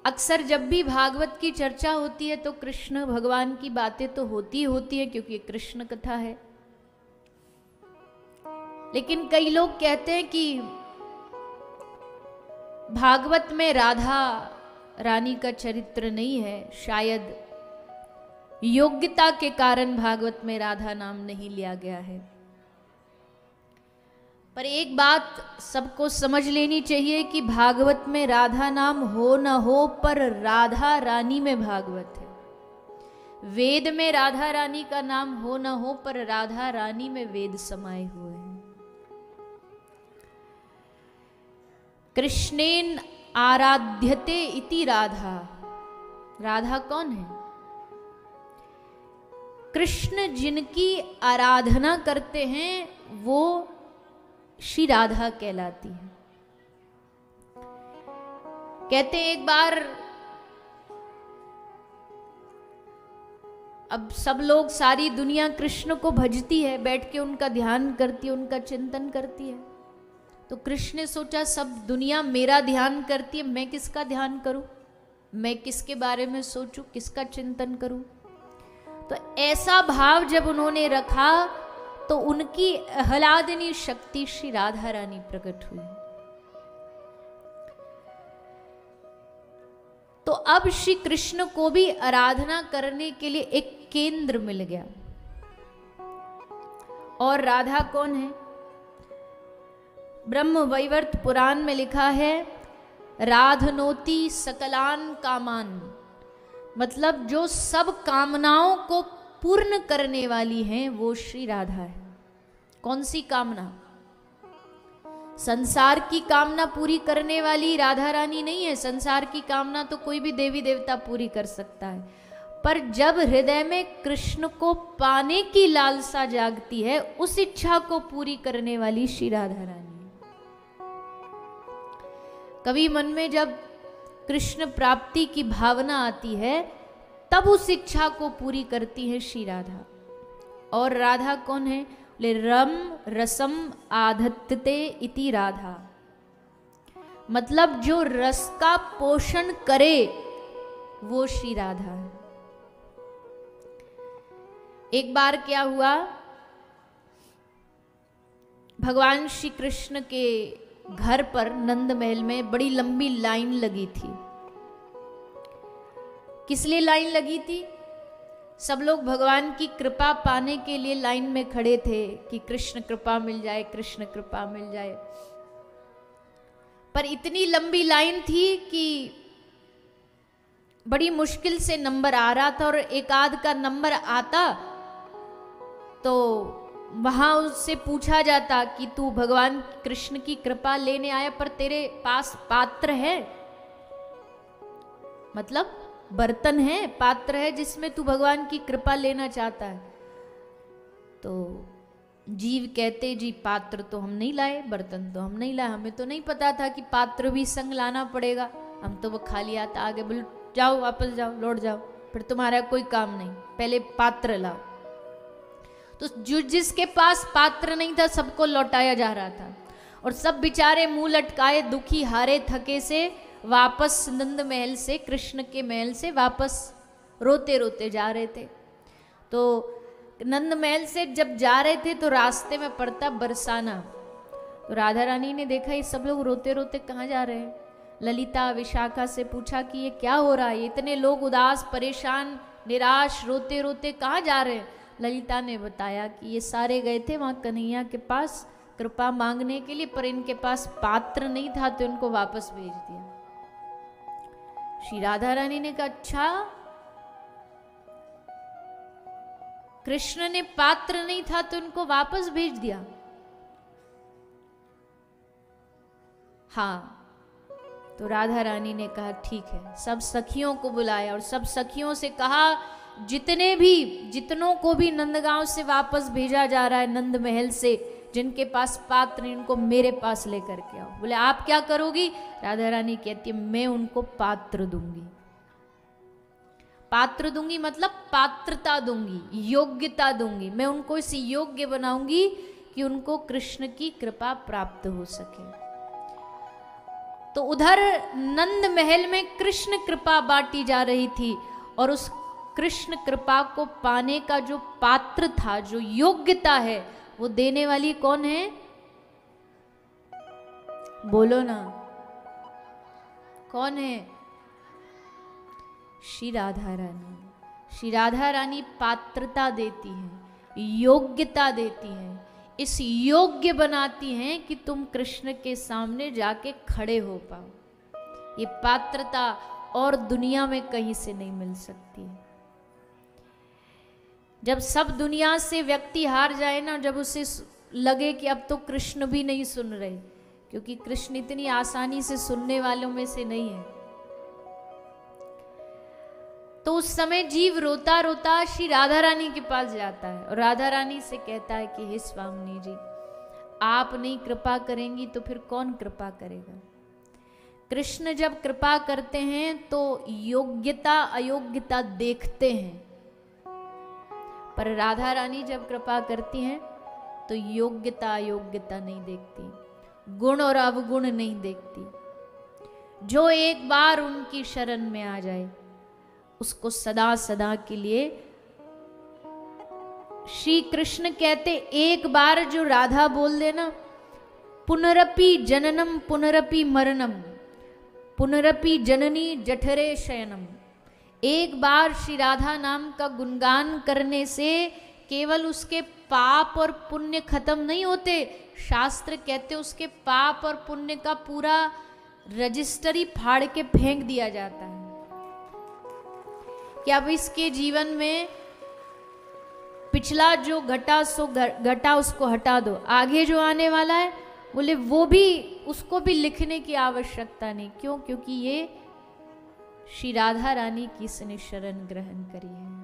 अक्सर जब भी भागवत की चर्चा होती है तो कृष्ण भगवान की बातें तो होती है, क्योंकि कृष्ण कथा है। लेकिन कई लोग कहते हैं कि भागवत में राधा रानी का चरित्र नहीं है, शायद योग्यता के कारण भागवत में राधा नाम नहीं लिया गया है। पर एक बात सबको समझ लेनी चाहिए कि भागवत में राधा नाम हो न हो, पर राधा रानी में भागवत है। वेद में राधा रानी का नाम हो न हो, पर राधा रानी में वेद समाये हुए हैं। कृष्णेन आराध्यते इति राधा। राधा कौन है? कृष्ण जिनकी आराधना करते हैं वो श्री राधा कहलाती है। कहते हैं एक बार अब सब लोग, सारी दुनिया कृष्ण को भजती है, बैठ के उनका ध्यान करती है, उनका चिंतन करती है। तो कृष्ण ने सोचा सब दुनिया मेरा ध्यान करती है, मैं किसका ध्यान करूं, मैं किसके बारे में सोचूं, किसका चिंतन करूं। तो ऐसा भाव जब उन्होंने रखा तो उनकी आह्लादनी शक्ति श्री राधा रानी प्रकट हुई। तो अब श्री कृष्ण को भी आराधना करने के लिए एक केंद्र मिल गया। और राधा कौन है? ब्रह्म वैवर्त पुराण में लिखा है, राधनोति सकलान कामान, मतलब जो सब कामनाओं को पूर्ण करने वाली हैं वो श्री राधा है। कौन सी कामना? संसार की कामना पूरी करने वाली राधा रानी नहीं है। संसार की कामना तो कोई भी देवी देवता पूरी कर सकता है, पर जब हृदय में कृष्ण को पाने की लालसा जागती है, उस इच्छा को पूरी करने वाली श्री राधा रानी है। कभी मन में जब कृष्ण प्राप्ति की भावना आती है, तब उस इच्छा को पूरी करती है श्री राधा। और राधा कौन है? ले रम रसम आधत्ते इति राधा, मतलब जो रस का पोषण करे वो श्री राधा है। एक बार क्या हुआ, भगवान श्री कृष्ण के घर पर नंद महल में बड़ी लंबी लाइन लगी थी। किस लिए लाइन लगी थी? सब लोग भगवान की कृपा पाने के लिए लाइन में खड़े थे कि कृष्ण कृपा मिल जाए, कृष्ण कृपा मिल जाए। पर इतनी लंबी लाइन थी कि बड़ी मुश्किल से नंबर आ रहा था, और एक आध का नंबर आता तो वहां उससे पूछा जाता कि तू भगवान कृष्ण की कृपा लेने आया, पर तेरे पास पात्र है, मतलब बर्तन है, पात्र है जिसमें तू भगवान की कृपा लेना चाहता है। तो जीव कहते, जी पात्र तो हम नहीं लाए, बर्तन तो हम नहीं लाए, हमें तो नहीं पता था कि पात्र भी संग लाना पड़ेगा, हम तो वो खाली आता आगे बोल जाओ, वापस जाओ, लौट जाओ, फिर तुम्हारा कोई काम नहीं, पहले पात्र लाओ। तो जो जिसके पास पात्र नहीं था सबको लौटाया जा रहा था, और सब बेचारे मुंह लटकाए, दुखी, हारे, थके से वापस नंद महल से, कृष्ण के महल से वापस रोते रोते जा रहे थे। तो नंद महल से जब जा रहे थे तो रास्ते में पड़ता बरसाना। तो राधा रानी ने देखा ये सब लोग रोते रोते कहाँ जा रहे हैं। ललिता विशाखा से पूछा कि ये क्या हो रहा है, इतने लोग उदास, परेशान, निराश, रोते रोते कहाँ जा रहे हैं। ललिता ने बताया कि ये सारे गए थे वहाँ कन्हैया के पास कृपा मांगने के लिए, पर इनके पास पात्र नहीं था तो इनको वापस भेज दिया। श्री राधा रानी ने कहा, अच्छा कृष्ण ने पात्र नहीं था तो इनको वापस भेज दिया? हाँ। तो राधा रानी ने कहा ठीक है। सब सखियों को बुलाया और सब सखियों से कहा, जितनों को भी नंदगांव से वापस भेजा जा रहा है, नंद महल से, जिनके पास पात्र इनको मेरे पास लेकर के आओ। बोले आप क्या करोगी? राधा रानी कहती है मैं उनको पात्र दूंगी। पात्र दूंगी मतलब पात्रता दूंगी, योग्यता दूंगी, मैं उनको इस योग्य बनाऊंगी कि उनको कृष्ण की कृपा प्राप्त हो सके। तो उधर नंद महल में कृष्ण कृपा बांटी जा रही थी, और उस कृष्ण कृपा को पाने का जो पात्र था, जो योग्यता है, वो देने वाली कौन है? बोलो ना, कौन है? श्री राधा रानी। श्री राधा रानी पात्रता देती है, योग्यता देती है, इस योग्य बनाती हैं कि तुम कृष्ण के सामने जाके खड़े हो पाओ। ये पात्रता और दुनिया में कहीं से नहीं मिल सकती है। जब सब दुनिया से व्यक्ति हार जाए ना, जब उसे लगे कि अब तो कृष्ण भी नहीं सुन रहे, क्योंकि कृष्ण इतनी आसानी से सुनने वालों में से नहीं है, तो उस समय जीव रोता रोता श्री राधा रानी के पास जाता है और राधा रानी से कहता है कि हे स्वामिनी जी, आप नहीं कृपा करेंगी तो फिर कौन कृपा करेगा? कृष्ण जब कृपा करते हैं तो योग्यता अयोग्यता देखते हैं, पर राधा रानी जब कृपा करती हैं तो योग्यता अयोग्यता नहीं देखती, गुण और अवगुण नहीं देखती। जो एक बार उनकी शरण में आ जाए उसको सदा सदा के लिए, श्री कृष्ण कहते एक बार जो राधा बोल देना, पुनरपि जननम पुनरपि मरणम पुनरपि जननी जठरे शयनम, एक बार श्री राधा नाम का गुणगान करने से केवल उसके पाप और पुण्य खत्म नहीं होते, शास्त्र कहते उसके पाप और पुण्य का पूरा रजिस्टरी फाड़ के फेंक दिया जाता है कि अब इसके जीवन में पिछला जो घटा सो घटा उसको हटा दो, आगे जो आने वाला है बोले वो भी, उसको भी लिखने की आवश्यकता नहीं। क्यों? क्योंकि ये श्री राधा रानी की इसने शरण ग्रहण करी है।